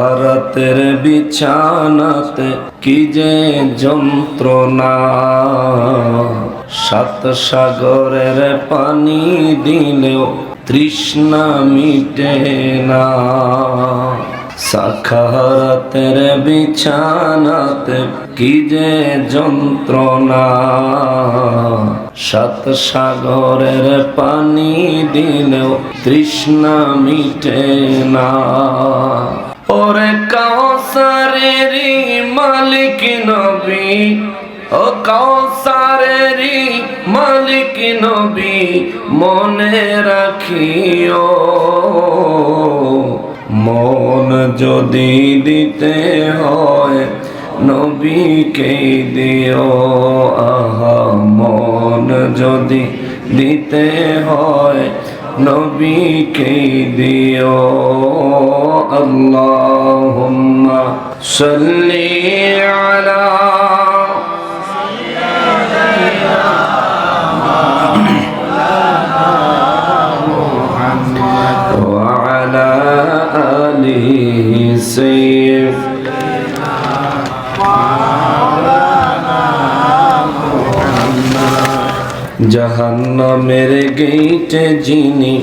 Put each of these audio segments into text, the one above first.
সাখারাতের বিছানাতে কি যে যন্ত্রণা, সাত সাগরের পানি দিলেও তৃষ্ণা মিটে না। সাখারাতের বিছানাতে কি যে যন্ত্রণা, সাত সাগরের পানি দিলেও তৃষ্ণা মিটে না। ওরে কাউসারেরই মালিক নবী, ও কাউসারেরই মালিক নবী, মনে রাখিও মন যদি দিতে হয় নবীকে দিও। আহা, মন যদি দিতে হয় নবীকে দিও। আল্লাহুম্মা সাল্লি আলা ওয়া আলা আলিহি সাইয়্যিদিনা জাহান্নামের গেইটে যিনি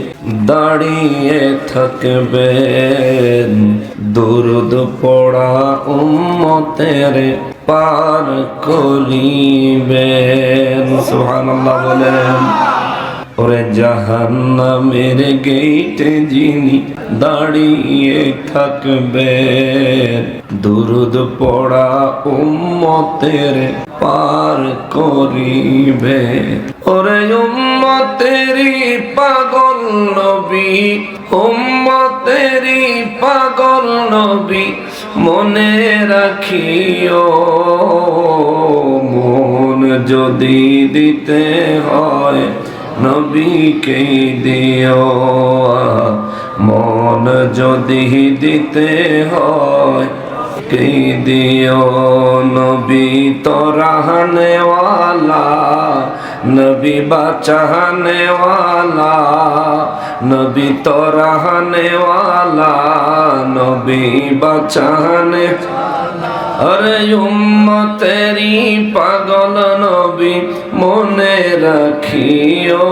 দাঁড়িয়ে থাকবেন, দুরূদ পড়া উম্মতের পার করিবেন। সুবহানাল্লাহ বলেন। ওরে জাহান্নামের গেইটে যিনি দাঁড়িয়ে থাকবেন, দুরূদ পড়া উম্মতের পার করিবে। ওরে উম্মতেরি পাগল নবী, উম্মতেরি পাগল নবী, মনে রাখিও মন যদি দিতে হয় নবীকে দিও। মন যদি দিতে হয় কে দিও। নবী তো रहने वाला, नबी बचाने वाला, नबी तो रहने वाला, नबी बचाने। अरे उम्मतेरी पागल नबी, মনে রাখিও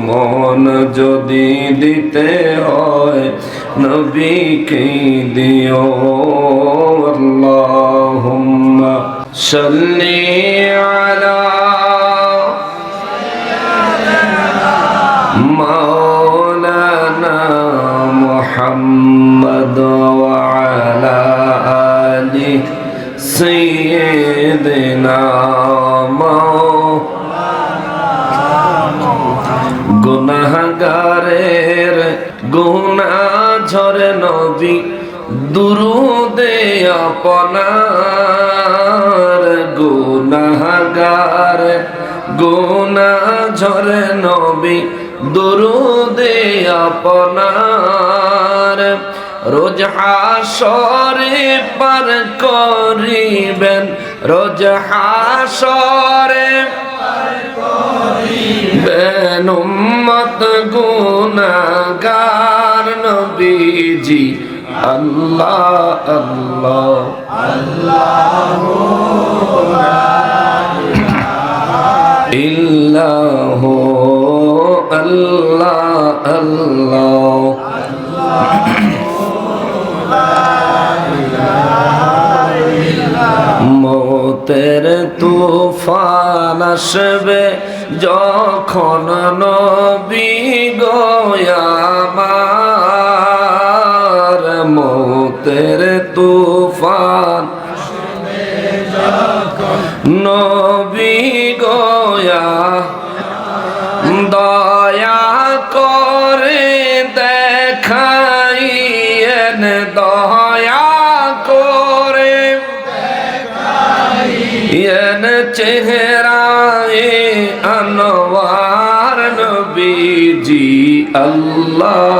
মন যদি দিতে হয় নবীকে দিও। আল্লাহুম্মা সাল্লি আলা মাওলানা মুহাম্মদ ওয়া আলা আলি সাইয়্যিদিনা। গুনাহগারের গুনাহ ঝরে নবী, দুরূদে আপনার। গুনাহগার গুনাহ ঝরে নবী, দুরূদে আপনার। রোজ হাসরে পার করিবেন, রোজ হাসরে বেন উম্মত গুনাহগার নবীজি। আল্লাহ আল্লাহ আল্লাহু লা ইলাহা ইল্লাহু আল্লাহ আল্লাহ মৌতের তুফান আসবে যখন নবী গো আমার। মৌতের তুফান আসবে যখন নবী গো দয়া করে দেখাইয়েন, দয়া করে দেখাইয়েন চেহারায়ে আনোয়ার নবীজি। আল্লাহ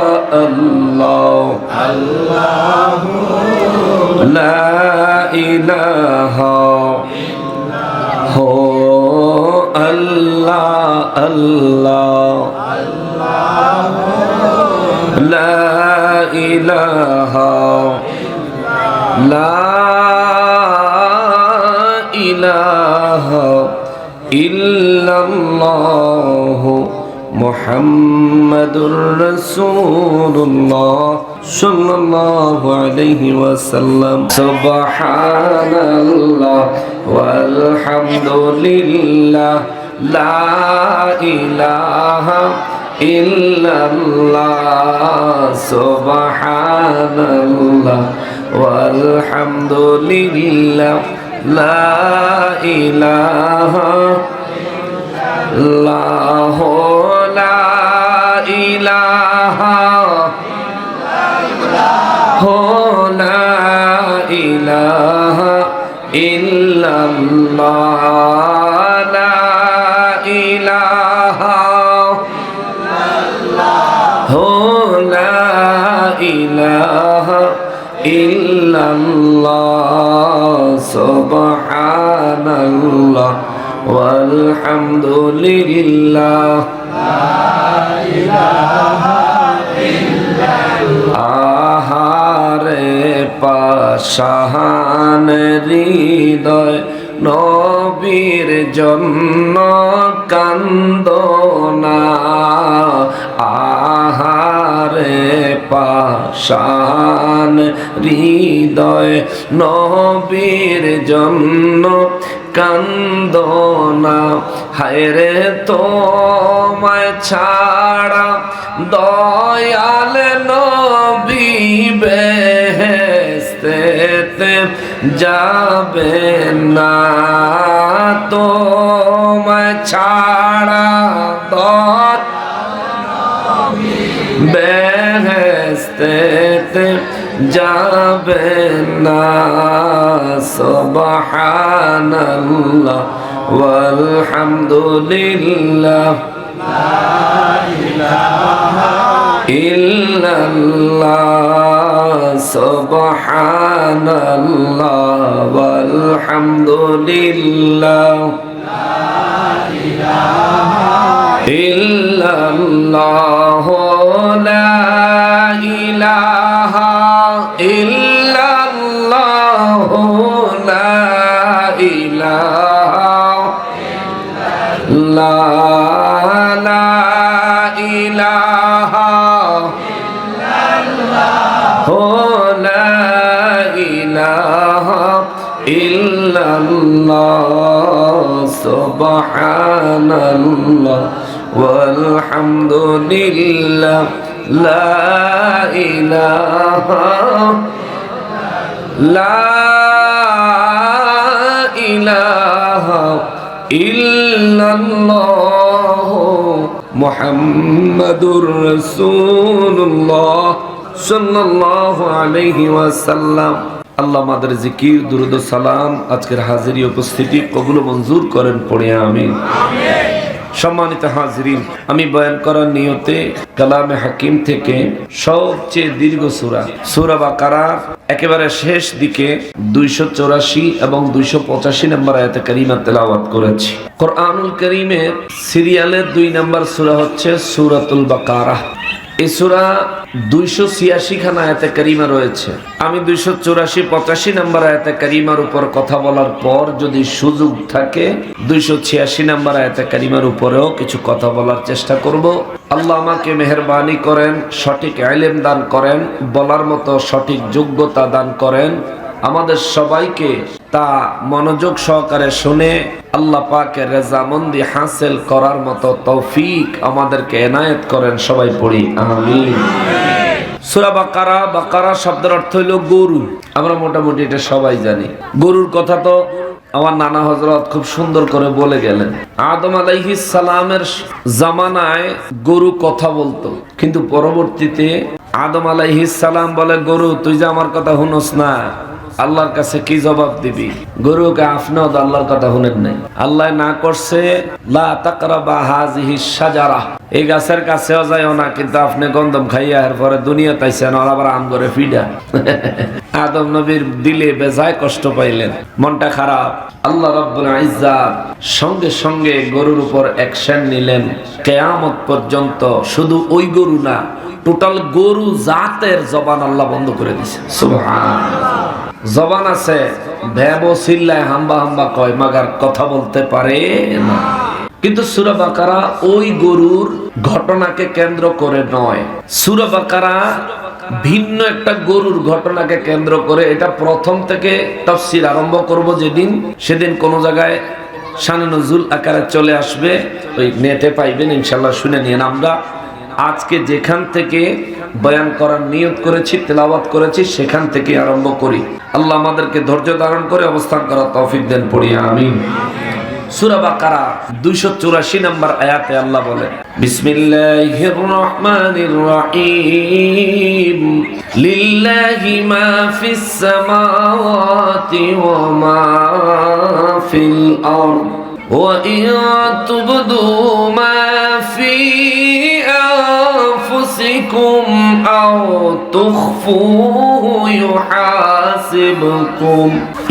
আল্লাহ আল্লাহু লা ইলাহা ইল্লাহু আল্লাহ আল্লাহ লা ইলাহা লা ইলাহা ইল্লাল্লাহ মুহাম্মাদুর রাসূলুল্লাহ সাল্লাল্লাহু আলাইহি ওয়াসাল্লাম। সুবহানাল্লাহ ওয়ালহামদুলিল্লাহ লা ইলাহা ইল্লাল্লাহ সুবহানাল্লাহ ওয়ালহামদুলিল্লাহ লা ইলাহা ইল্লাল্লাহ লা ইলাহা লা ইলাহা ইল্লাল্লাহ লা ইলাহা লা ইলাহা ইল্লাল্লাহ সুবহানাল্লাহ ওয়ালহামদুলিল্লাহ আহারে পাশান হৃদয় নবীর জন্য কান্দনা আহারে পাশান হৃদয় নবীর জন্য কান্দনা হায়রে তোমায় ছাড়া দয়াল নবী বেহেশতে যাবে না তোমায় ছাড়া বেহেশতে যাবে না সুবহানাল্লাহ ওয়ালহামদুলিল্লাহ লা ইলাহা ইল্লাল্লাহ সুবহানাল্লাহ ওয়ালহামদুলিল্লাহ লা ইলাহা ইল্লাল্লাহ লা ইলাহা ইল্লাল্লাহ লা ইলাহা লা ইলাহা লা ইলাহা ইল্লাল্লাহ সুবহানাল্লাহ ওয়ালহামদুলিল্লাহ লা ইলাহা ইল্লাল্লাহ মুহাম্মাদুর রাসূলুল্লাহ সাল্লাল্লাহু আলাইহি ওয়াসাল্লাম। আল্লাহ আমাদের জিকির দুরূদ ও সালাম আজকের হাজিরি উপস্থিতি কবুল ও মঞ্জুর করেন, পড়ে আমিন। সম্মানিত হাজিরিন, আমি বয়ান করার নিয়তে কালামে হাকিম থেকে সবচেয়ে দীর্ঘ সূরা সূরা বাকারার একেবারে শেষ দিকে 284 এবং 285 নম্বর আয়াতে কারিমা তেলাওয়াত করেছি। কোরআনুল কারীমের সিরিয়ালের 2 নম্বর সূরা হচ্ছে সূরাতুল বাকারা। এই সূরা 286 খানা আয়াতে কারিমা রয়েছে। আমি 284-85 নম্বর আয়াতে কারিমার উপর কথা বলার পর যদি সুযোগ থাকে 286 নম্বর আয়াতে কারিমার উপরেও কিছু কথা বলার চেষ্টা করব। আল্লাহ আমাকে মেহেরবানি করেন, সঠিক ইলম দান করেন, বলার মতো সঠিক যোগ্যতা দান করেন। আমাদের সবাইকে তা মনোযোগ সহকারে শুনে আল্লাহ পাকের রেজামন্দি হাসিল করার মতো তৌফিক আমাদেরকে এনায়েত করেন। সবাই পড়ি আমিন। সূরা বাকারা, বাকারা শব্দের অর্থ হলো গরু। আমরা মোটামুটি এটা সবাই জানি। গরুর কথা তো আমার নানা হযরত খুব সুন্দর করে বলে গেলেন। আদম আলাইহিস সালামের জামানায় গরু কথা বলতো, কিন্তু পরবর্তীতে আদম আলাইহিস সালাম বলে, গরু তুই যে আমার কথা শুনোস না, আল্লাহর কাছে কি জবাব দিবি? গরুকে আপনিও তো আল্লাহর কথা শুনেন নাই। আল্লাহ না করছে লা তাকরাবা হাযিহিস শাজারা, এই গাছের কাছেও যাইও না, কিন্তু আপনি গন্ধম খাইয়া এর পরে দুনিয়া তাইছেন আর আবার আম করে ফিডা। আদম নবীর দিলে বেজায় কষ্ট পাইলেন, মনটা খারাপ। আল্লাহ রাব্বুল ইজ্জাত সঙ্গে সঙ্গে গরুর উপর অ্যাকশন নিলেন। কিয়ামত পর্যন্ত শুধু ওই গরু না, টোটাল গরু জাতের জবান আল্লাহ বন্ধ করে দিয়েছে। সুবহানাল্লাহ। জবান আছে, ভ্যাবো চিল্লায় হাম্বা হাম্বা কয়, মাগার কথা বলতে পারে না। কিন্তু সূরা বাকারা ওই গরুর ঘটনাকে কেন্দ্র করে নয়, সূরা বাকারা ভিন্ন একটা গরুর ঘটনাকে কেন্দ্র করে। এটা প্রথম থেকে তাফসীর আরম্ভ করব যেদিন, সেদিন কোন জায়গায় শানে নজুল আকারে চলে আসবে, ওই নেটে পাইবেন ইনশাআল্লাহ, শুনে নিন। আমরা আজকে যেখান থেকে বয়ান করার নিয়ত করেছি, তেলাওয়াত করেছি, সেখান থেকে আরম্ভ করি। আল্লাহ আমাদেরকে ধৈর্য ধারণ করে অবস্থান করার তৌফিক দেন, পড়ি আমিন। সূরা বাকারা 284 নম্বর আয়াতে আল্লাহ বলেন, বিসমিল্লাহির রহমানির রহিম, লিল্লাহি মা ফিস সামাওয়াতি ওয়া মা ফিল আরদ ওয়া ইন তুবদু মা ফি আনফুসিকুম আও তুখফুহু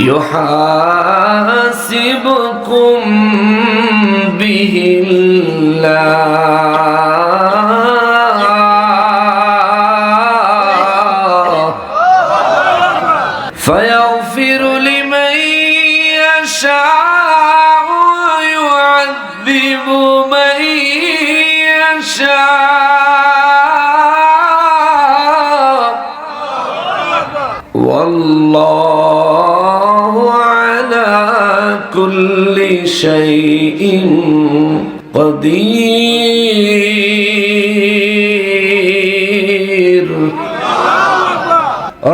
ইউহাসিবকুম বিহিল্লাহ ফায়াগফিরু লিমান ইয়াশাউ ওয়া ইউআযযিবু মান ইয়াশাউ ওয়াল্লাহু আলা কুল্লি শাইইন কাদির।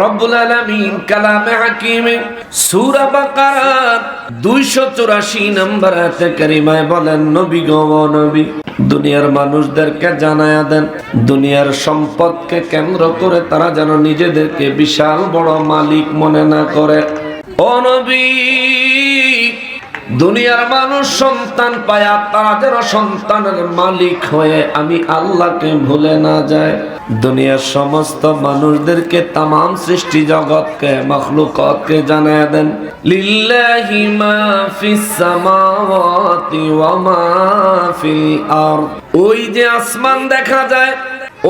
রব্বুল আলামিন কালামে হাকিমে সূরা বাকারা 284 নম্বর আয়াতে কারিমায় বলেন, নবী গো নবী, দুনিয়ার মানুষদেরকে জানায়া দেন, দুনিয়ার সম্পদকে কেন্দ্র করে তারা যেন নিজেদেরকে বিশাল বড় মালিক মনে না করে। ও নবী, দুনিয়ার মানুষ সন্তান পায়া তারা যেন সন্তানের মালিক হয়ে আমি আল্লাহকে ভুলে না যায়। দুনিয়ার সমস্ত মানুষদেরকে, তামাম সৃষ্টি জগৎকে, মাখলুকাতকে জানায় দেন, লিল্লাহি মা ফিস সামাওয়াতি ওয়া মা ফিল আরদ। ওই যে আসমান দেখা যায়,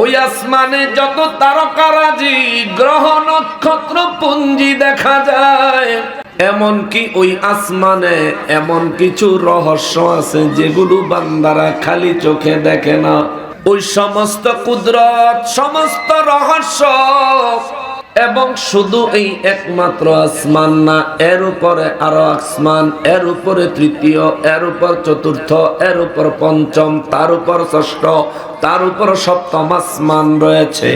ওই আসমানে যত তারকারাজি, গ্রহ নক্ষত্র পুঞ্জি দেখা যায়, এমনকি ওই আসমানে এমন কিছু রহস্য আছে যেগুলো বান্দারা খালি চোখে দেখে না। ওই সমস্ত কুদরত, সমস্ত রহস্য, এবং শুধু এই একমাত্র আসমান না, এর উপরে আরো আসমান, এর উপরে তৃতীয়, এর উপর চতুর্থ, এর উপর পঞ্চম, তার উপর ষষ্ঠ, তার উপর সপ্তম আসমান রয়েছে।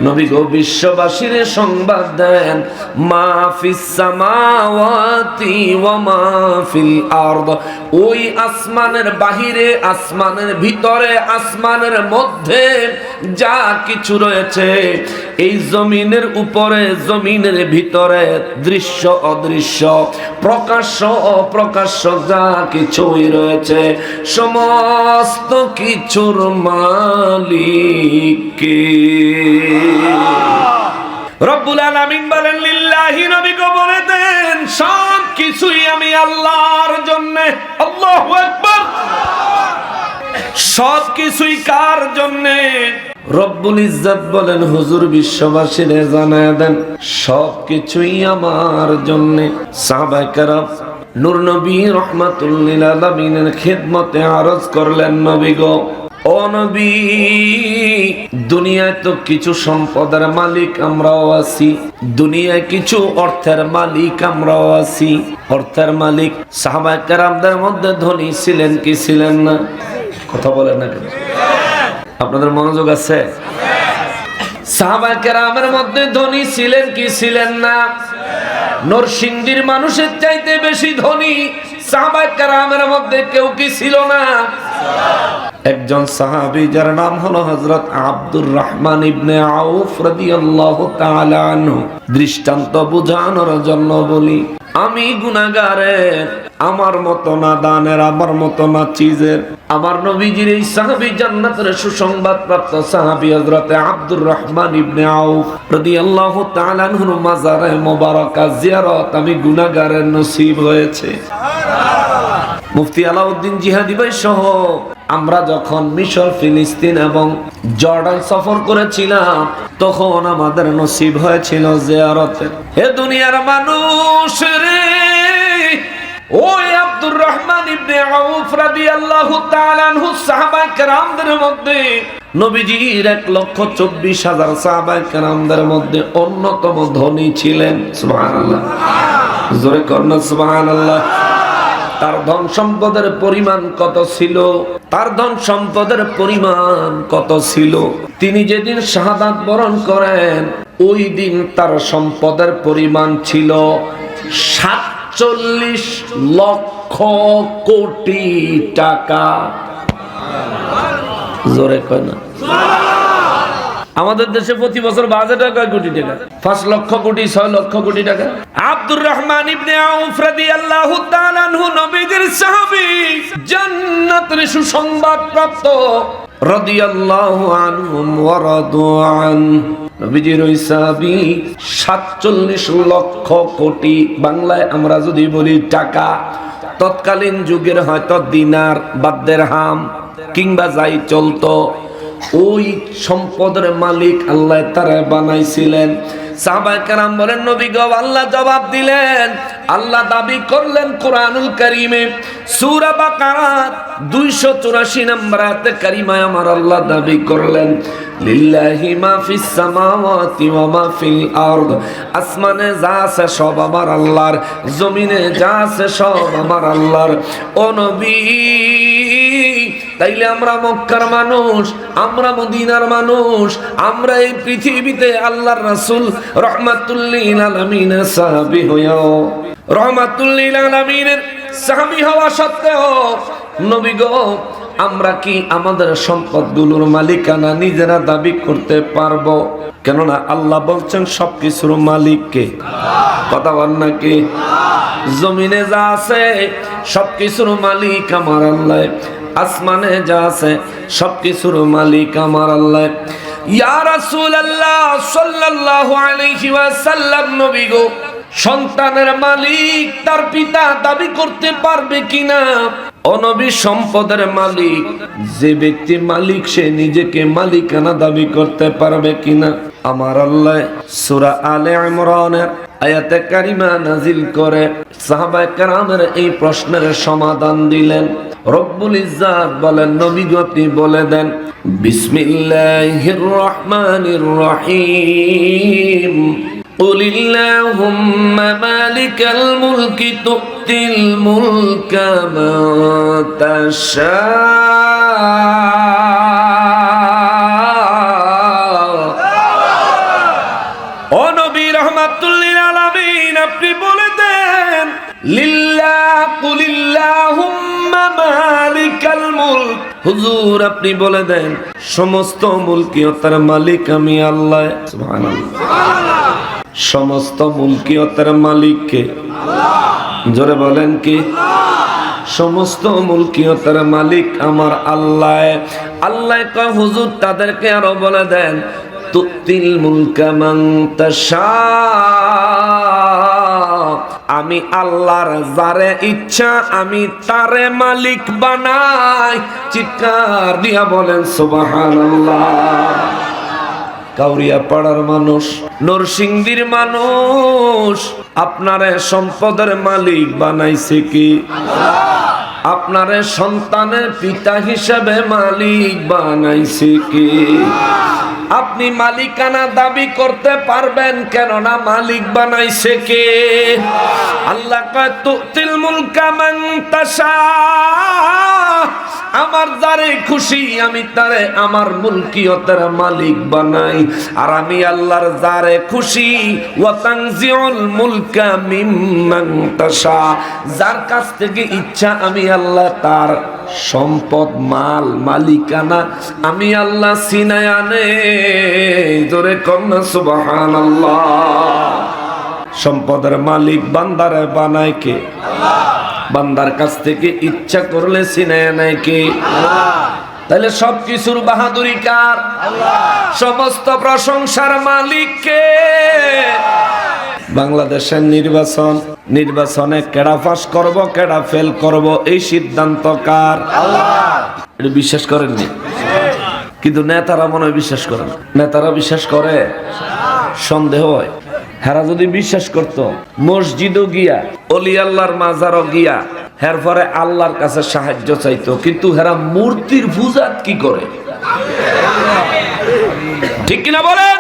নবী গো বিশ্ববাসীর সংবাদ দেন, মা ফিস সামাওয়াতি ওয়া মা ফিল আরদ। ওই আসমানের বাহিরে, আসমানের ভিতরে, আসমানের মধ্যে যা কিছু রয়েছে, এই জমিনের উপরে, জমিনের ভিতরে, দৃশ্য অদৃশ্য, প্রকাশ্য অপ্রকাশ্য যা কিছুই রয়েছে, সমস্ত কিছুর মালিক কে? রব্বুল আলামিন বলেন, লিল্লাহি, নবীকে বলে দেন, সব কিছুই আমি আল্লাহর জন্য। আল্লাহু আকবার। সব কিছুই কার জন্য? রব্বুল ইজ্জত বলেন, হুজুর বিশ্ববাসীরে জানায় দেন, সব কিছুই আমার জন্য। সাহাবায়ে কেরাম নূর নবী রাহমাতুল লিল আলামিনের খিদমতে আরজ করলেন, নবী গো, ও নবী, দুনিয়ায় তো কিছু সম্পদের মালিক আমরাও আছি, দুনিয়ায় কিছু অর্থের মালিক আমরাও আছি। অর্থের মালিক সাহাবায়ে কেরামদের মধ্যে ধনী ছিলেন কি ছিলেন না? কথা বলেন না কেন? আপনাদের মনোযোগ আছে? সাহাবায়ে কেরামের মধ্যে ধনী ছিলেন কি ছিলেন না? নরসিংদীর মানুষের চাইতে বেশি ধনী সাহাবায়ে কেরামের মধ্যে কেউ কি ছিল না? একজন সাহাবী যার নাম হলো হযরত আব্দুর রহমান ইবনে আউফ রাদিয়াল্লাহু তাআলা আনহু। দৃষ্টান্ত বোঝানোর জন্য বলি, আমি গুনাহগারের, আমার মতো না দানের, আমার মতো না চিজের, আমার নবীজির এই সাহাবী জান্নাতের সুসংবাদ প্রাপ্ত সাহাবী হযরত আব্দুর রহমান ইবনে আউফ রাদিয়াল্লাহু তাআলা আনহুর মাজারে মোবারকা জিয়ারত আমি গুনাহগারের নসিব হয়েছে। মুফতি আলাউদ্দিন জিহাদি ভাই সহ আমরা যখন মিশর, ফিলিস্তিন এবং জর্ডান সফর করেছিলাম তখন আমাদের নসিব হয়েছিল জিয়ারতের। হে দুনিয়ার মানুষ রে, ওই আব্দুর রহমান ইবনে আউফ রাদিয়াল্লাহু তাআলা আনহু সাহাবায়ে কেরামদের মধ্যে নবীজির 1,24,000 সাহাবায়ে কেরামদের মধ্যে অন্যতম ধনী ছিলেন। সুবহানাল্লাহ, জোরে করনা সুবহানাল্লাহ। তার ধন সম্পদের পরিমাণ কত ছিল? তার ধন সম্পদের পরিমাণ কত ছিল? তিনি যেদিন শাহাদাত বরণ করেন ওই দিন তার সম্পদের পরিমাণ ছিল 47 লক্ষ কোটি টাকা। জোরে কয় না? আমাদের দেশে প্রতি বছর বাজেট কয় কোটি টাকা? 5 লক্ষ কোটি, 6 লক্ষ কোটি টাকা। আব্দুর রহমান ইবনে আউফ রাদিয়াল্লাহু তাআলা আনহু নবীজির সাহাবী, জান্নাতের সুসংবাদ প্রাপ্ত রাদিয়াল্লাহু আনহুম ওয়া রাদু আন। নবীজির ওই সাহাবী 47 লক্ষ কোটি, বাংলায় আমরা যদি বলি টাকা, তৎকালীন যুগের হয়তো দিনার বা দিরহাম কিংবা যাই চলতো, ওই সম্পদের মালিক আল্লাহ তারা বানাইছিলেন। সাহাবায়ে কেরাম বলেন, নবী গো, আল্লাহ জবাব দিলেন। আল্লাহ দাবি করলেন কোরআনুল কারীমে সূরা বাকারা 284 নম্বর আয়াতে কারিমায় আমার আল্লাহ দাবি করলেন, লিল্লাহি মা ফিস সামাওয়াতি ওয়া মা ফিল আরদ। আসমানে যা আছে সব আমার আল্লাহর, জমিনে যা আছে সব আমার আল্লাহর। ও নবী, তাইলে আমরা মক্কার মানুষ, আমরা মদিনার মানুষ, আমরা এই পৃথিবীতে আল্লাহর রাসূল রাহমাতুল লিল আলামিনের সাহাবী হইও, রাহমাতুল লিল আলামিনের সাহাবী হওয়া সত্ত্বেও নবী গো, আমরা কি আমাদের সম্পদগুলোর মালিকানা নিজেরা দাবি করতে পারবো? কেননা আল্লাহ বলছেন সবকিছুর মালিক কে? কথা বল না কে? জমিনে যা আছে সবকিছুর মালিক আমার আল্লাহ, আসমানে যা আছে সবকিছুর মালিক আমার আল্লাহ। ইয়া রাসূলুল্লাহ সাল্লাল্লাহু আলাইহি ওয়াসাল্লাম, নবী গো, সন্তানের মালিক তার পিতা দাবি করতে পারবে কিনা? ও নবী, সম্পদের মালিক যে ব্যক্তি মালিক সে নিজেকে মালিকানা দাবি করতে পারবে কিনা? আমার আল্লাহ সূরা আলে ইমরানের আয়াতে কারিমা নাজিল করে সাহাবায়ে কেরামের এই প্রশ্নের সমাধান দিলেন। রব্বুল ইজ্জাত বলেন, নবী গো, আপনি বলে দেন, বিসমিল্লাহির রহমানির রহিম, কুলিল্লাহুম্মা মালিকাল মুলকি তুতিল মুলকা মান তাশা। ও নবী রাহমাতুল লিল আলামিন, আপনি বলে দেন, লিল্লাহ, কুলিল্লাহুম্মা মালিকাল মুলক। হুজুর, আপনি বলে দেন, সমস্ত মুলকিয়তের মালিক আমি আল্লাহ। সুবহানাল্লাহ। সমস্ত মুলকিয়তের মালিক কে? জোরে বলেন কি? সমস্ত মুলকিয়তের মালিক আমার আল্লাহ। আল্লাহ কয়, হুজুর তাদেরকে আরো বলে দেন, তুতিল মুলকা মান তাশা। আমি আল্লাহর যারে ইচ্ছা আমি তারে মালিক বানাই। চিৎকার দিয়া বলেন সুবহানাল্লাহ। কাউরিয়া পাড়ার মানুষ, নরসিংদীর মানুষ, আপনারে সম্পদের মালিক বানাইছে কি? আপনারে সন্তানের পিতা হিসেবে মালিক বানাইছে কি? আপনি মালিকানা দাবি করতে পারবেন, কেননা মালিক বানাইছে কে? আল্লাহ কয়, তুতিল মুলকা মান তাশা। আমার যারে খুশি আমি তারে আমার মুলকিয়তের মালিক বানাই। আর আমি আল্লাহর যারে খুশি, ওয়া তানজিউল মুলকা মিম্মান তাশা, যার কাছ থেকে ইচ্ছা আমি আল্লাহ তার সম্পদ, মাল, মালিকানা আমি আল্লাহ ছিনায় আনে। জোরে কন্যা সুবহানাল্লাহ। সম্পদের মালিক বান্দারে বানায় কে? বান্দার কাছ থেকে ইচ্ছা করলে ছিনায় নেয় কে? তাহলে সবকিছুর বাহাদুরি কার? সমস্ত প্রশংসার মালিক কে? বাংলাদেশের নির্বাচনে কেডা পাস করব কেডা ফেল করব এই সিদ্ধান্ত কার? আল্লাহ। এটা বিশ্বাস করেননি, কিন্তু নেতারা মনে হয় বিশ্বাস করেন। নেতারা বিশ্বাস করে, সন্দেহ হয়। হেরা যদি বিশ্বাস করত, মসজিদও গিয়া অলি আল্লাহর মাজারও গিয়া হের পরে আল্লাহর কাছে সাহায্য চাইতো, কিন্তু হেরা মূর্তির পূজাত কি করে? ঠিক কিনা বলেন?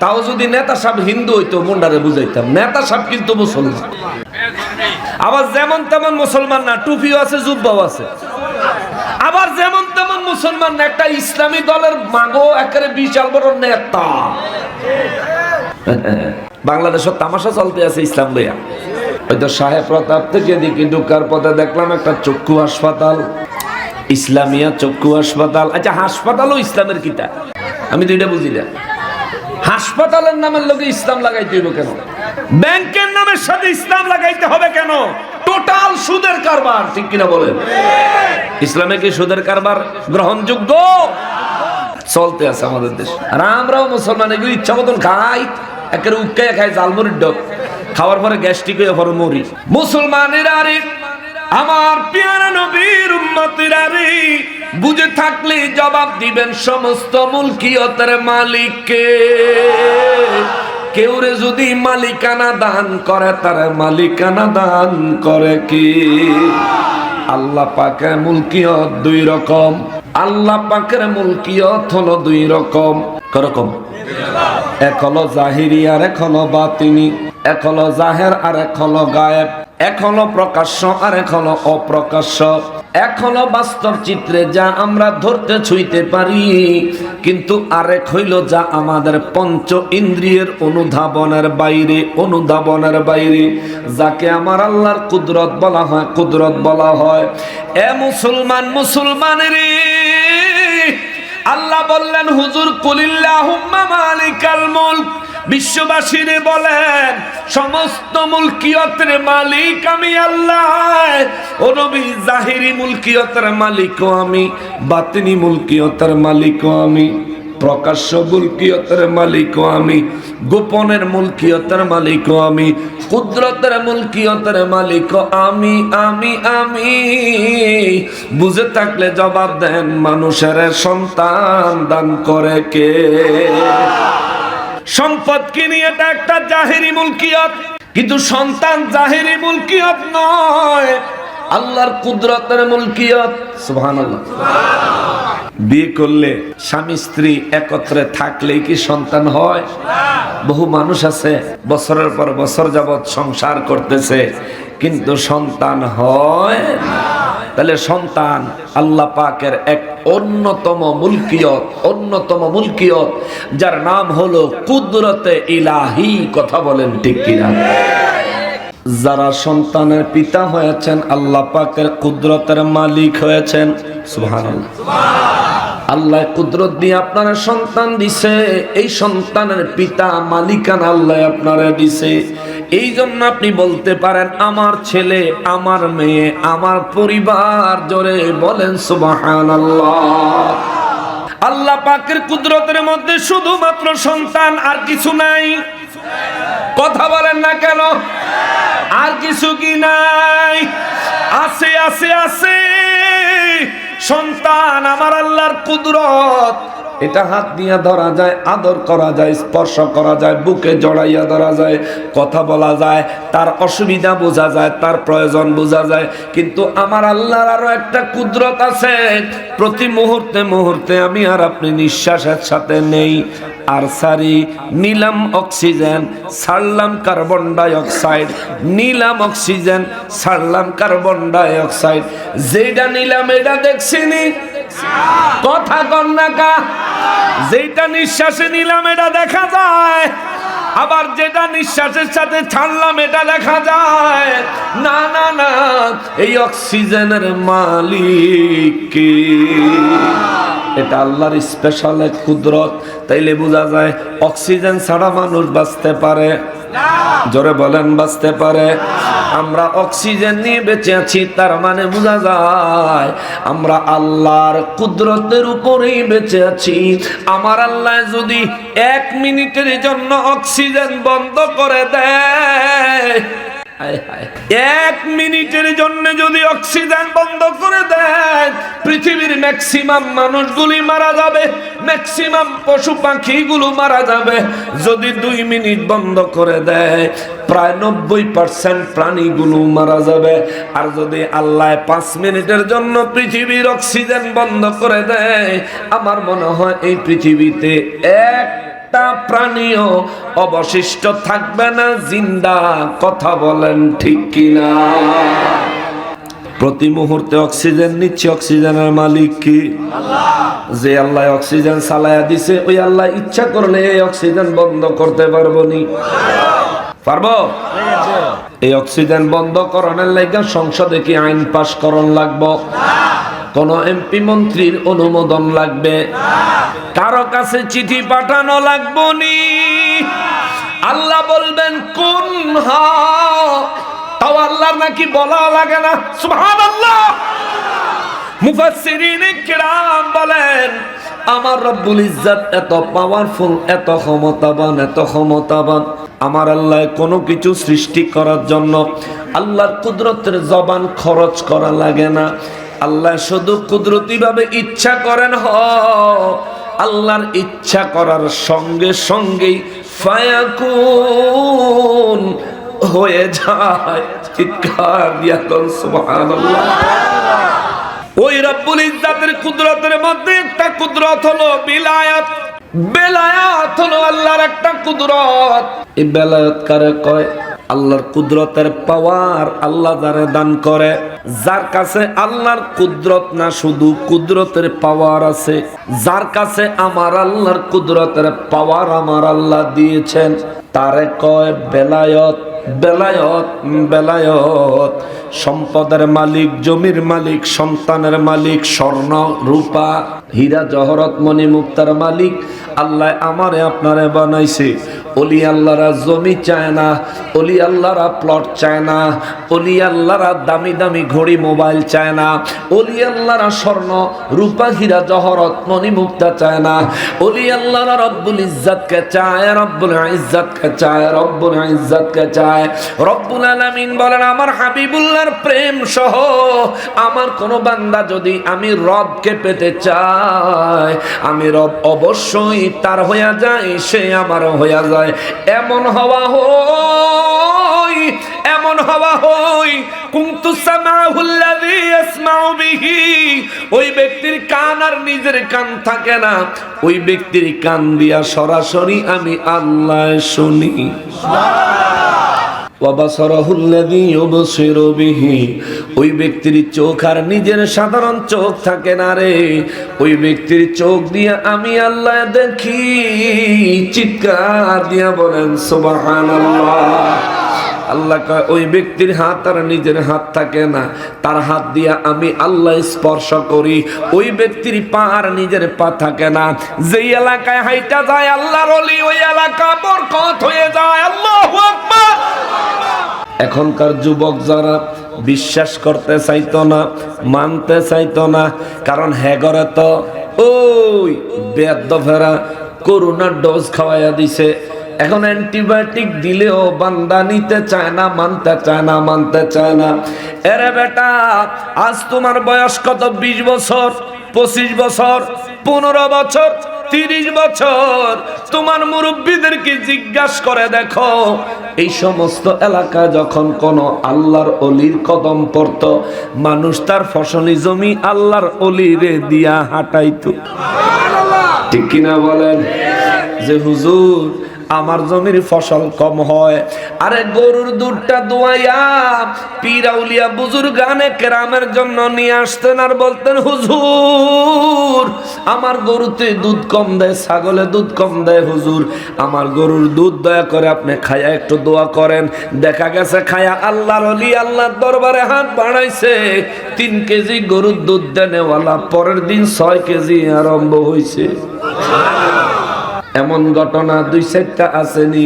তাও যদি নেতা সাহেব হিন্দু হইতো মুন্ডারে বুঝাইতাম, নেতা সাহেব কিন্তু মুসলমান। আবার যেমন তেমন মুসলমান না, টুপিও আছে জুব্বাও আছে। আবার যেমন তেমন মুসলমান না, একটা ইসলামী দলের মাগো একেবারে বিশাল বড় নেতা। বাংলাদেশের তামাশা চলতে আছে ইসলাম লইয়া। হয়তো সাহেব প্রতাপ থেকে দিকে ঢুকার পথে দেখলাম একটা চক্ষু হাসপাতাল, ইসলামিয়া চক্ষু হাসপাতাল। আচ্ছা, হাসপাতালও ইসলামের কিতা? আমি তো এটা বুঝি না। হাসপাতালের নামের লোকে ইসলাম লাগাইতে হইব কেন? ব্যাংকের নামের সাথে ইসলাম লাগাইতে হবে কেন? টোটাল সুদের কারবার, ঠিক কিনা বলেন? ইসলামে কি সুদের কারবার গ্রহণযোগ্য? চলতে আছে আমাদের দেশ। আর আমরাও মুসলমান, এগুলো ইচ্ছা মতন খাই, একের উক্কায় খাই জালমুড়ির ডক, খাওয়ার পরে গ্যাস্ট্রিক হয়ে পরে মরি। মুসলমানেরা রে, আমার প্যারা নবীর উম্মতেরা রে, বুঝে থাকলে জবাব দিবেন সমস্ত মুলকিয়তের মালিককে। কেউ রে যদি মালিকানা দান করে, তার মালিকানা দান করে কি? আল্লাহ পাকের মুলকিয়ত দুই রকম। আল্লাহ পাকের মুলকিয়ত হলো দুই রকম। করকম? এক হলো জাহিরি আর এক হলো বাতিনি। এক হলো জাহের আর এক হলো গায়েব। এক হলো প্রকাশ্য আর এক হলো অপ্রকাশ্য। এক হলো বাস্তব চিত্রে যা আমরা ধরতে ছুঁইতে পারি, কিন্তু আরেক হইল যা আমাদের পঞ্চ ইন্দ্রিয়ের অনুধাবনের বাইরে, যাকে আমার আল্লাহর কুদরত বলা হয়, কুদরত বলা হয়। এ মুসলমানের আল্লাহ বললেন, হুজুর কুলিল্লাহুম্মা মালিকাল মুলক, বিশ্ববাসীরে বলেন সমস্ত মুলকিয়তের মালিক আমি আল্লাহ। ও নবী, জাহিরি মুলকিয়তের মালিকও আমি, বাতিনি মুলকিয়তের মালিকও আমি, প্রকাশ্য মুলকিয়তের মালিকও আমি, গোপনের মুলকিয়তের মালিকও আমি, কুদরতের মুলকিয়তের মালিকও আমি। বুঝে থাকলে জবাব দেন, মানুষের সন্তান দান করে কে? সম্পদ কিনি, এটা একটা জাহিরি মুলকিয়ত, কিন্তু সন্তান জাহিরি মুলকিয়ত নয়, আল্লাহর কুদরতের মুলকিয়ত। সুবহানাল্লাহ। বিয়ে করলে স্বামী স্ত্রী একত্রে থাকলেই কি সন্তান হয়? বহু মানুষ আছে বছরের পর বছর যাবৎ সংসার করতেছে, কিন্তু সন্তান হয় না। তাহলে সন্তান আল্লাহ পাকের এক অন্যতম মুলকিয়ত, যার নাম হলো কুদরতে ইলাহি। কথা বলেন ঠিক কিনা? যারা সন্তানের পিতা হয়েছেন, আল্লাহ পাকের কুদরতের মালিক হয়েছেন। সুবহানাল্লাহ। আল্লাহ কুদরত দিয়ে আপনারা সন্তান দিছে, এই সন্তানের পিতা মালিকানা আল্লাহ আপনারা দিছে। এই জন্য আপনি বলতে পারেন, আমার ছেলে, আমার মেয়ে, আমার পরিবার। জোরে বলেন সুবহানাল্লাহ। আল্লাহ পাকের কুদরতের মধ্যে শুধুমাত্র সন্তান, আর কিছু নাই। কথা বলেন না কেন? আর কিছু কি নাই? আছে আছে আছে। সন্তান আমার আল্লাহর কুদরত। এটা হাত দিয়ে ধরা যায়, আদর করা যায়, স্পর্শ করা যায়, বুকে জড়াইয়া ধরা যায়, কথা বলা যায়, তার অসুবিধা বোঝা যায়, তার প্রয়োজন বোঝা যায়। কিন্তু আমার আল্লাহর আরো একটা কুদরত আছে। প্রতি মুহূর্তে আমি আর আপনি নিঃশ্বাসের সাথে নেই আর সারি, নিলাম অক্সিজেন, ছাড়লাম কার্বন ডাই অক্সাইড, নিলাম অক্সিজেন, ছাড়লাম কার্বন ডাই অক্সাইড। যেটা নিলাম এটা দেখছিনি? কথা কন না কা? যেটা নিঃশ্বাসে নিলাম এটা দেখা যায়, আবার যেটা নিঃশ্বাসের সাথে ছাড়লাম এটা দেখা যায় না। না না, এই অক্সিজেনের মালিক কে? এটা আল্লাহর স্পেশাল এক কুদরত। তাইলে বোঝা যায় অক্সিজেন ছাড়া মানুষ বাঁচতে পারে? জোরে বলেন, বাঁচতে পারে? আমরা অক্সিজেন নিয়ে বেঁচে আছি, তার মানে বোঝা যায় আমরা আল্লাহর কুদরতের উপরেই বেঁচে আছি। আমার আল্লাহ যদি 1 মিনিটের জন্য অক্সিজেন অক্সিজেন বন্ধ করে দেয়, 1 মিনিটের জন্য যদি অক্সিজেন বন্ধ করে দেয়, পৃথিবীর ম্যাক্সিমাম মানুষগুলি মারা যাবে, ম্যাক্সিমাম পশু পাখিগুলো মারা যাবে। যদি 2 মিনিট বন্ধ করে দেয়, প্রায় 90% প্রাণীগুলো মারা যাবে। আর যদি আল্লাহ 5 মিনিটের জন্য পৃথিবীর অক্সিজেন বন্ধ করে দেয়, আমার মনে হয় এই পৃথিবীতে একটা প্রাণীও অবশিষ্ট থাকবে না জিন্দা। কথা বলেন ঠিক কিনা? প্রতি মুহূর্তে অক্সিজেন নিচ্ছে, অক্সিজেনের মালিক কি? আল্লাহ। যে আল্লাহ অক্সিজেন চালায়া দিছে, ওই আল্লাহ ইচ্ছা করলে এই অক্সিজেন বন্ধ করতে পারবো নি? পারবো? এই অক্সিজেন বন্ধ করানোর লাগা সংসদে কি আইন পাশ করণ লাগবো? কোন এমপি মন্ত্রীর অনুমোদন লাগবে? কারো কাছে চিঠি পাঠানো লাগবো নি? আল্লাহ বলবেন কোন হা, তাও আল্লাহর নাকি বলা লাগে না। সুবহানাল্লাহ। মুফাসসিরিন কিরাম বলেন, আমার রব্বুল ইজ্জত এত পাওয়ারফুল, এত ক্ষমতাবান, এত ক্ষমতাবান। আমার আল্লাহ কোনো কিছু সৃষ্টি করার জন্য আল্লাহর কুদরতের জবান খরচ করা লাগে না। আল্লাহ শুধু কুদরতি ভাবে ইচ্ছা করেন, আল্লাহর ইচ্ছা করার সঙ্গে সঙ্গেই ফায়াকুন হয়ে যায়। চিৎকার দিয়া বল সুবহানাল্লাহ। ওই রব্বুল ইজ্জতের কুদরতের মধ্যে একটা কুদরত হলো বিলায়াত। বেলায়াত হলো আল্লাহর একটা কুদরত। এই বেলায়াত কারে কয়? আল্লাহর কুদরতের পাওয়ার আল্লাহ যারে দান করে, যার কাছে আল্লাহর কুদরত না শুধু কুদরতের পাওয়ার আছে, যার কাছে আমার আল্লাহর কুদরতের পাওয়ার আমার আল্লাহ দিয়েছেন, তারে কয় বেলায়ত। বেলায়ত, বেলায়ত। সম্পদের মালিক, জমির মালিক, সন্তানের মালিক, স্বর্ণ রূপা হীরা জহরত মণি মুক্তার মালিক আল্লাহ আমারে আপনারে বানাইছে। ওলি আল্লাহরা জমি চায় না, ওলি আল্লাহরা প্লট চায় না, ওলি আল্লাহরা দামি দামি ঘড়ি মোবাইল চায় না, ওলি আল্লাহরা স্বর্ণ রূপা হীরা জহরত মণি মুক্তা চায় না। ওলি আল্লাহরা রব্বুল ইজ্জতকে চায়, রব্বুল ইজ্জতকে চায়, রব্বুল ইজ্জতকে চায়। রব্বুল আলামিন বলেন, আমার হাবিবুল্লাহর প্রেম সহ আমার কোন বান্দা যদি আমি রবকে পেতে চাই, আমি রব অবশ্যই তার হইয়া যায়, সে আমার হইয়া যায়। এমন হওয়া হই, এমন হওয়া হই কুনতু সামাউল্লাযী ইয়াসমাউ বিহি। ওই ব্যক্তির কান আর নিজের কান থাকে না, ওই ব্যক্তির কান দিয়া সরাসরি আমি আল্লাহ শুনি। ওই ব্যক্তির চোখ আর নিজের সাধারণ চোখ থাকে না রে, ওই ব্যক্তির চোখ দিয়ে আমি আল্লাহ দেখি। চিৎকার দিয়া বলেন সুবহানাল্লাহ। আল্লাহ কয় ওই ব্যক্তির হাত আর নিজের হাত থাকে না, তার হাত দিয়া আমি আল্লাহ স্পর্শ করি। ওই ব্যক্তির পা আর নিজের পা থাকে না, যেই এলাকায় হাইটা যায় আল্লাহর ওলি, ওই এলাকা বরকত হয়ে যায়। আল্লাহু আকবার। এখনকার যুবক যারা বিশ্বাস করতে চাইতো না, মানতে চাইতো না, কারণ হেগরে তো ওই বেদফেরা করোনার ডোজ খাওয়াইয়া দিছে। এখন অ্যান্টিবায়োটিক দিলেও বান্দা নিতে চায় না, মানতে চায় না, মানতে চায় না। এরে বেটা, আজ তোমার বয়স কত? 20 বছর, 25 বছর, 15 বছর, 30 বছর। তোমার মুরব্বীদেরকে জিজ্ঞাসা করে দেখো, এই সমস্ত এলাকা যখন কোন আল্লাহর অলির কদম পড়ত, মানুষ তার ফসলি জমি আল্লাহর অলিরে দিয়া হাঁটাইতো। ঠিক কিনা বলেন? যে হুজুর আমার জমির ফসল কম হয়, আরে গরুর দুধটা দোয়াইয়া পীর আউলিয়া বুজুর্গানে কেরামের জন্য নিয়ে আসতেন আর বলতেন, হুজুর আমার গরুতে দুধ কম দেয়, ছাগলে দুধ কম দেয়, হুজুর আমার গরুর দুধ দয়া করে আপনি খায়া একটু দোয়া করেন। দেখা গেছে খায়া আল্লাহর ওলি আল্লাহর দরবারে হাত বাড়াইছে, 3 কেজি গরুর দুধ দেনেওয়ালা পরের দিন 6 কেজি আরম্ভ হয়েছে। এমন ঘটনা 2-4টা আসেনি?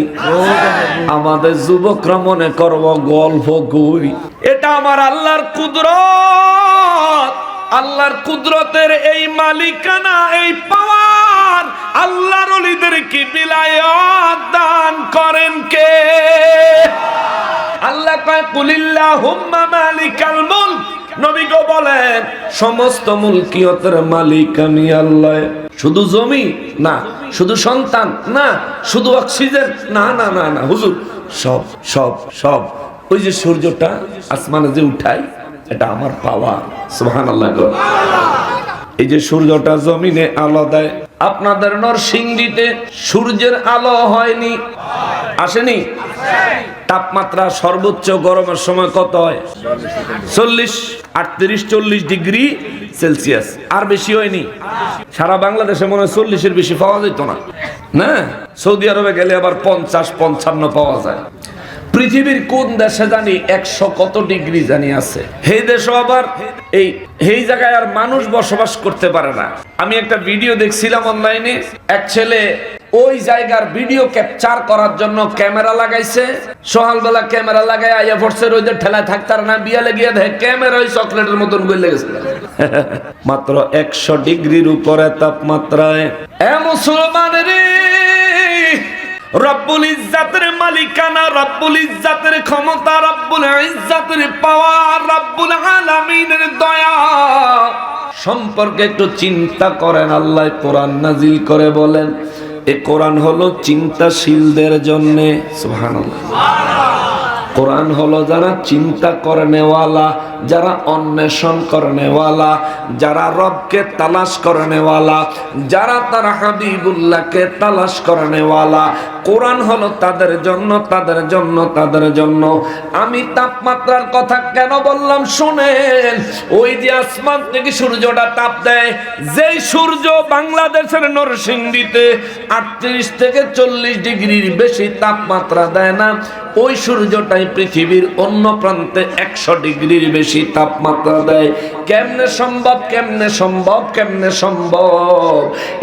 আমাদের যুবকরা মনে করব গল্প কই। এটা আমার আল্লাহর কুদরত। আল্লাহর কুদরতের এই মালিকানা, এই পাওয়ার আল্লাহর ওলিদেরকে বিলায়াত দান করেন কে? আল্লাহ কয় কুলিল্লাহুম্মা মালিকাল মুলক, নবী গো বলেন সমস্ত মুলকিয়তের মালিক আমি আল্লাহ। শুধু জমি না, শুধু সন্তান না, শুধু অক্সিজেন না, না না না হুজুর, সব সব সব। ওই যে সূর্যটা আসমানে যে উঠাই, এটা আমার পাওয়া। সুবহানাল্লাহ। এই যে সূর্যটা জমিনে আলো দেয়, আপনাদের নরসিংদীতে সূর্যের আলো হয়নি? আসেনি? তাপমাত্রা সর্বোচ্চ গরমের সময় কত হয়? 38-40 ডিগ্রি সেলসিয়াস, আর বেশি হয়নি। সারা বাংলাদেশে মনে হয় 40-এর বেশি পাওয়া যেত না। না, সৌদি আরবে গেলে আবার 50-55 পাওয়া যায়। পৃথিবীর কোন দেশে জানি 100 কত ডিগ্রি জানি আছে। এই দেশে আবার এই জায়গায় আর মানুষ বসবাস করতে পারে না। আমি একটা ভিডিও দেখছিলাম অনলাইনে, এক ছেলে ওই জায়গার ভিডিও ক্যাপচার করার জন্য ক্যামেরা লাগাইছে। সকালবেলা ক্যামেরা লাগাই আইয়া পড়ছে, রোদের ঠেলায় থাকতার না, বিয়ালে গিয়ে দেখে ক্যামেরা ওই চকলেটের মতন গলে গেছে। মাত্র 100 ডিগ্রির উপরে তাপমাত্রায়। মুসলমানের রব্বুল ইজ্জাতের মালিকানা, রব্বুল ইজ্জাতের ক্ষমতা, রব্বুল ইজ্জাতের পাওয়ার, রব্বুল আলামিনের দয়া সম্পর্কে একটু চিন্তা করেন। আল্লাহ কোরআন নাজিল করে বলেন, এই কোরআন হলো চিন্তাশীলদের জন্য। সুবহানাল্লাহ। কোরআন হলো যারা চিন্তা করনেওয়ালা, যারা অন্বেষণ করনেওয়ালা, যারা রবকে তালাশ করনেওয়ালা, যারা তার হাবিবুল্লাহকে তালাশ করনেওয়ালা। কোরআন হলো তাদের জন্য, তাদের জন্য, তাদের জন্য। আমি তাপমাত্রার কথা কেন বললাম শুনেন। ওই যে আসমান থেকে সূর্যটা তাপ দেয়, যেই সূর্য বাংলাদেশের নরসিংদীতে 38 থেকে 40 ডিগ্রির বেশি তাপমাত্রা দেয় না, ওই সূর্যটাই পৃথিবীর অন্য প্রান্তে 100 ডিগ্রির বেশি তাপমাত্রা দেয়। কেমনে সম্ভব, কেমনে সম্ভব, কেমনে সম্ভব?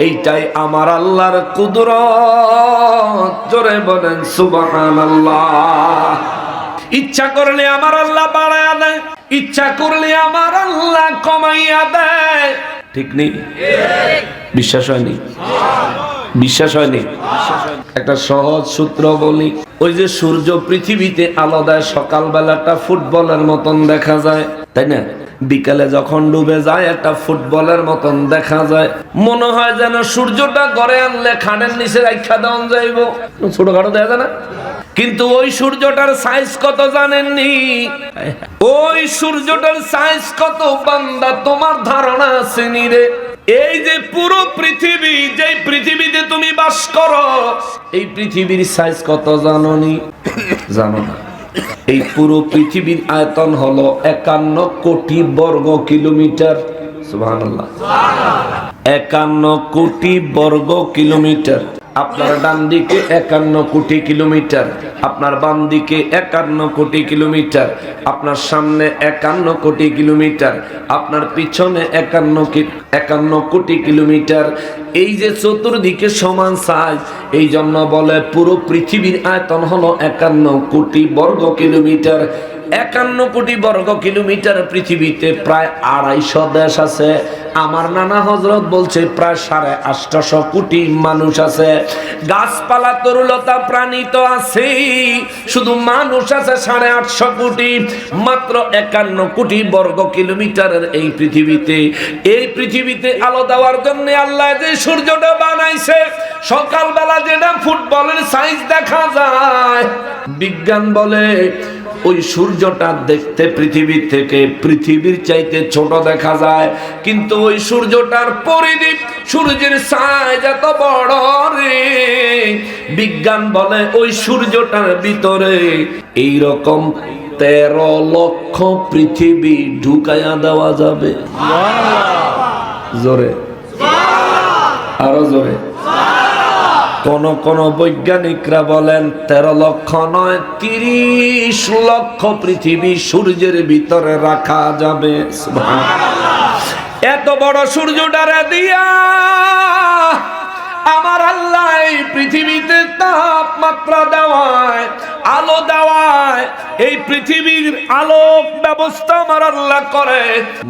এইটাই আমার আল্লাহর কুদরত। জোরে বলেন সুবহানাল্লাহ। ইচ্ছা করলে আমার আল্লাহ বাড়ায়া দেয়, ইচ্ছা করলে আমার আল্লাহ কমাইয়া দেয়। ঠিক নেই? বিশ্বাস হয়নি? বিশ্বাস হয়নি? একটা সহজ সূত্র বলি। ওই যে সূর্য পৃথিবীতে আলো দেয়, সকালবেলাটা ফুটবলের মতন দেখা যায়, তাই না? বিকালে যখন ডুবে যায় একটা ফুটবলের মতন দেখা যায়। মনে হয় যেন সূর্যটা ঘরে আনলে খানের নিচে রাখা দেওয়া যাইব, ছোটখাটো দেখা যায় না? কিন্তু ওই সূর্যটার সাইজ কত জানেননি? ওই সূর্যটার সাইজ কত বান্দা তোমার ধারণা আছে নি রে? এই যে পুরো পৃথিবী, যে পৃথিবীতে তুমি বাস করো, এই পৃথিবীর সাইজ কত জানোনি? জানো না। এই পুরো পৃথিবীর আয়তন হলো 51 কোটি বর্গ কিলোমিটার। সুবহানাল্লাহ। 51 কোটি বর্গ কিলোমিটার। আপনার ডান দিকে 51 কোটি কিলোমিটার, আপনার বাম দিকে 51 কোটি কিলোমিটার, আপনার সামনে 51 কোটি কিলোমিটার, আপনার পিছনে 51 কোটি কিলোমিটার। এই যে চতুর্দিকে সমান সাইজ, এই জন্য বলে পুরো পৃথিবীর আয়তন হলো 51 কোটি বর্গ কিলোমিটার। 51 কোটি বর্গ কিলোমিটার পৃথিবীতে প্রায় 250 দেশ আছে। আমার নানা হযরত বলছে প্রায় 850 কোটি মানুষ আছে। গাছপালা তরুলতা প্রাণী তো আছে, শুধু মানুষ আছে 850 কোটি। মাত্র 51 কোটি বর্গ কিলোমিটারের এই পৃথিবীতে, এই পৃথিবীতে আলো দেওয়ার জন্য আল্লাহ যে সূর্যটা বানাইছে, সকালবেলা যেটা ফুটবলের সাইজ দেখা যায়, বিজ্ঞান বলে ওই সূর্যটা দেখতে পৃথিবীর থেকে পৃথিবীর চাইতে ছোট দেখা যায়, কিন্তু ওই সূর্যটার পরিধি, সূর্যের সাইজ এত বড় রে। বিজ্ঞান বলে ওই সূর্যটার ভিতরে এই রকম 13 লক্ষ পৃথিবী ঢুকাইয়া দেওয়া যাবে। জোরে, আরো জোরে। কোন বৈজ্ঞানিকরা বলেন 13 লক্ষ নয়, 30 লক্ষ পৃথিবী সূর্যের ভিতরে রাখা যাবে। এত বড় সূর্যটারে দিয়া আমার আল্লাহ এই পৃথিবীতে তাপমাত্রা দেওয়ায়, আলো দেওয়ায়, এই পৃথিবীর আলোক ব্যবস্থা আমার আল্লাহ করে।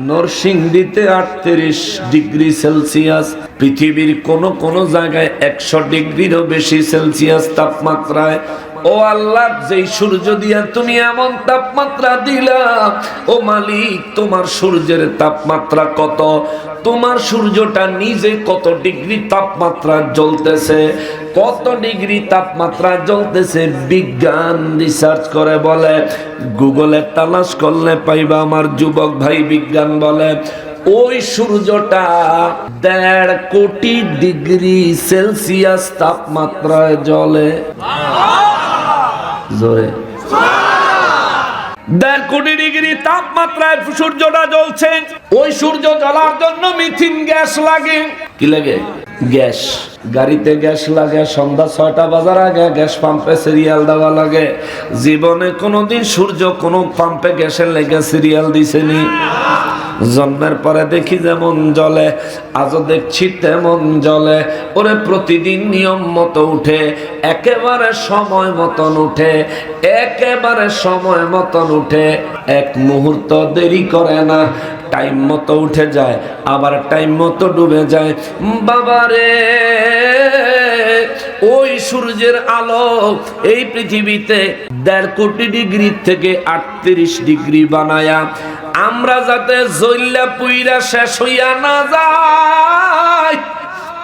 নরসিংদীতে 38 ডিগ্রি সেলসিয়াস, পৃথিবীর কোন কোন জায়গায় 100 ডিগ্রিরও বেশি সেলসিয়াস তাপমাত্রায়। ও আল্লাহ, যেই সূর্য দিয়া তুমি এমন তাপমাত্রা দিলা, ও মালিক তোমার সূর্যের তাপমাত্রা কত? তোমার সূর্যটা নিজে কত ডিগ্রি তাপমাত্রা জ্বলতেছে, কত ডিগ্রি তাপমাত্রা জ্বলতেছে বিজ্ঞান রিসার্চ করে বলে, গুগলে তালাশ করলে পাইবা। আমার যুবক ভাই বিজ্ঞান বলে ওই সূর্যটা 1.5 কোটি ডিগ্রি সেলসিয়াস তাপমাত্রায় জ্বলে। জোরে 1.5 কোটি ডিগ্রি তাপমাত্রায় সূর্যটা জ্বলছে। ওই সূর্য জ্বলার জন্য মিথেন গ্যাস লাগে। কি লাগে? গ্যাস। গাড়িতে গ্যাস লাগে, সন্ধ্যা 6টা বাজার আগে গ্যাস পাম্পে সিরিয়াল দেওয়া লাগে। জীবনে কোনোদিন সূর্য কোনো পাম্পে গ্যাসের লেগে সিরিয়াল দিছেনি? জন্মের পরে দেখি যেমন জ্বলে, আজও দেখছি তেমন জ্বলে। ওরে প্রতিদিন নিয়ম মতো উঠে, একেবারে সময় মতন উঠে, একেবারে সময় মতন উঠে, এক মুহূর্ত দেরি করে না, টাইম মতো উঠে যায়, আবার টাইম মতো ডুবে যায়। বাবারে, ওই সূর্যের আলো এই পৃথিবীতে 1.5 কোটি ডিগ্রি থেকে 38 ডিগ্রি বানায়া আমরা যাতে জ্বললা পুইরা শেষ হইয়া না যায়,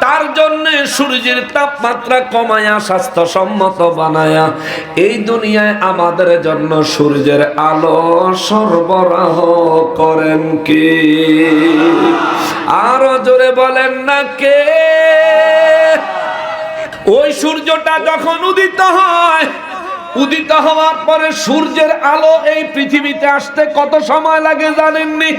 তার জন্য সূর্যের তাপমাত্রা কমায়া স্বাস্থ্যসম্মত বানায়া এই দুনিয়ায় আমাদের জন্য সূর্যের আলো সরবরাহ করেন কে? আরো জোরে বলেন না কে? ওই সূর্যটা যখন উদিত হয়, উদিত হওয়ার পরে সূর্যের আলো এই পৃথিবীতে আসতে কত সময় লাগে জানেননি?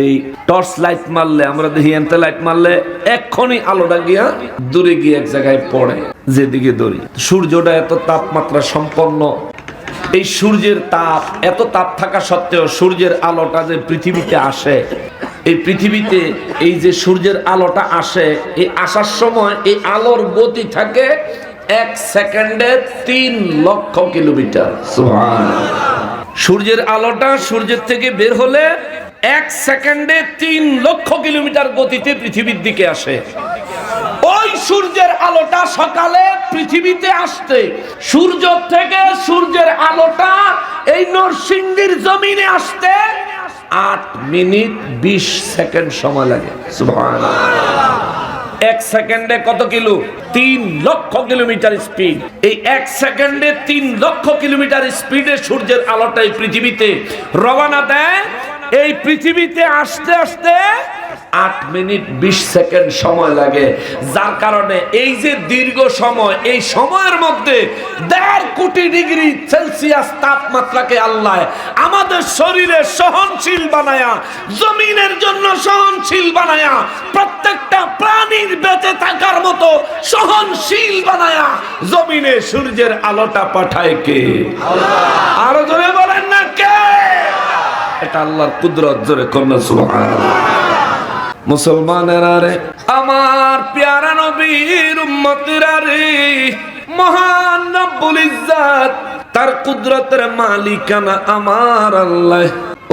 এই টর্চ লাইট মারলে, আমরা দেখি এনতে লাইট মারলে এক্ষুনি আলোটা গিয়া দূরে গিয়ে এক জায়গায় পড়ে, যেদিকে দৌড়ি। সূর্যটা এত তাপমাত্রা সম্পন্ন, এই সূর্যের তাপ, এত তাপ থাকা সত্ত্বেও সূর্যের আলোটা যে পৃথিবীতে আসে, এই পৃথিবীতে এই যে সূর্যের আলোটা আসে, এই আসার সময় এই আলোর গতি থাকে 1 সেকেন্ডে 3 লক্ষ কিলোমিটার। সুবহানাল্লাহ। সূর্যের আলোটা সূর্যের থেকে বের হলে 1 সেকেন্ডে 3 লক্ষ কিলোমিটার গতিতে পৃথিবীর দিকে আসে। ওই সূর্যের আলোটা সকালে পৃথিবীতে আসতে, সূর্য থেকে সূর্যের আলোটা এই নরসিংদীর জমিনে আসতে 8 মিনিট 20 সেকেন্ড সময় লাগে। সুবহানাল্লাহ। 1 সেকেন্ডে কত কিলো? 3 লক্ষ কিলোমিটার স্পিড। এই 1 সেকেন্ডে 3 লক্ষ কিলোমিটার স্পিডে সূর্যের আলোটাই পৃথিবীতে রওনা দেয়। এই পৃথিবীতে আসতে আসতে 8 মিনিট 20 সেকেন্ড সময় লাগে। যার কারণে এই যে দীর্ঘ সময়, এই সময়ের মধ্যে 1.5 কোটি ডিগ্রি সেলসিয়াস তাপমাত্রাকে আল্লাহ আমাদের শরীরে সহনশীল বানায়া, জমিনের জন্য সহনশীল বানায়া, প্রত্যেকটা প্রাণীর বেঁচে থাকার মতো সহনশীল বানায়া জমিনে সূর্যের আলোটা পাঠায় কে? আল্লাহ। আরো জোরে বলেন না কে? এটা আল্লাহর কুদরত। জোরে কন্যা সুবহানাল্লাহ। মুসলমানেরা রে, আমার প্যারা নবীর উম্মতেরা রে, মহান রব্বুল ইজ্জত তার কুদরতের মালিকানা আমার আল্লাহ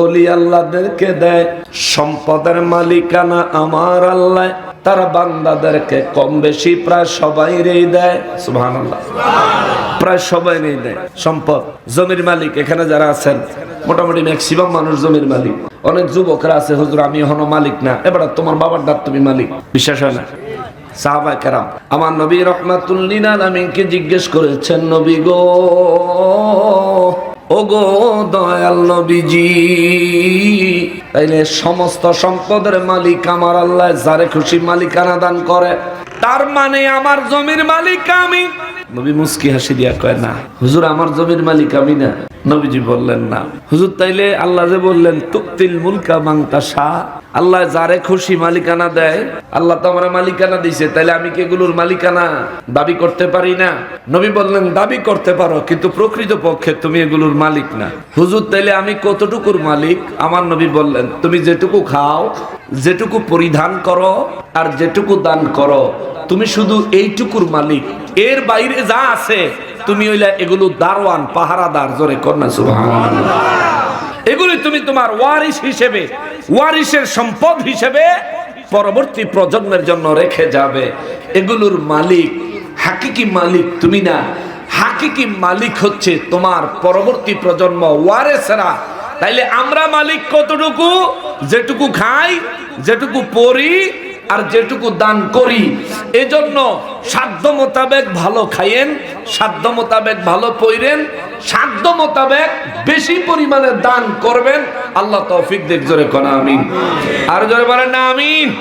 ওলি আল্লাহদেরকে দেয়। সম্পদের মালিকানা আমার আল্লাহ তার বান্দাদেরকে কম বেশি প্রায় সবাইরই দেয়। সুবহানাল্লাহ। প্রায় সবাইরই দেয় সম্পদ। জমির মালিক এখানে যারা আছেন মোটামুটি ম্যাক্সিমাম মানুষ জমির মালিক। অনেক যুবকরা আছে, হুজুর আমি এখনো মালিক না। এবার তোমার বাবার দাঁত তুমি মালিক, বিশ্বাস হয় না? সাহাবায়ে কেরাম আমার নবী রাহমাতুল লিল আলামিনকে জিজ্ঞেস করেছেন, নবী গো, ও গো দয়াল নবীজি, তাইলে সমস্ত সম্পদের মালিক আমার আল্লাহ, যারে খুশি মালিকানা দান করে, তার মানে আমার জমির মালিক আমি? নবী মুস্কি হাসি দিয়া কয়, না হুজুর আমার জমির মালিক আমি না। নবীজি বললেন, না হুজুর, তাইলে আল্লাহ যে বললেন তুতিল মুলকা মান তাশা, আল্লাহ যারে খুশি মালিকানা দেয়, আল্লাহ তো আমার মালিকানা দিয়েছে, তাইলে আমি কি এগুলোর মালিকানা দাবি করতে পারি না? নবী বললেন, দাবি করতে পারো, কিন্তু প্রকৃত পক্ষে তুমি এগুলোর মালিক না। হুজুর, তাইলে আমি কতটুকুর মালিক? আমার নবী বললেন, তুমি যেটুকু খাও যেটুকু পরিধান করো আর যেটুকু দান করো তুমি শুধু এইটুকুর মালিক, এর বাইরে যা আছে তুমি হইলা এগুলো দারওয়ান, পাহারাদার। জোরে কন্যা সুবহানাল্লাহ। এগুলি তুমি তোমার ওয়ারিস হিসেবে, ওয়ারিসের সম্পদ হিসেবে পরবর্তী প্রজন্মের জন্য রেখে যাবে। এগুলোর মালিক, হাকিকি মালিক তুমি না, হাকিকি মালিক হচ্ছে তোমার পরবর্তী প্রজন্ম, ওয়ারেসরা। তাইলে আমরা মালিক কতটুকু? যেটুকু খাই, যেটুকু পড়ি আর যেটুকু দান করি। এজন্য সাধ্য মোতাবেক ভালো খাইয়েন, সাধ্য মোতাবেক ভালো পড়েন, সাধ্য মোতাবেক বেশি পরিমাণে দান করবেন। আল্লাহ তৌফিক দেখ। জোরে কোন আমিন। আর জোরে বলেন না আমিন।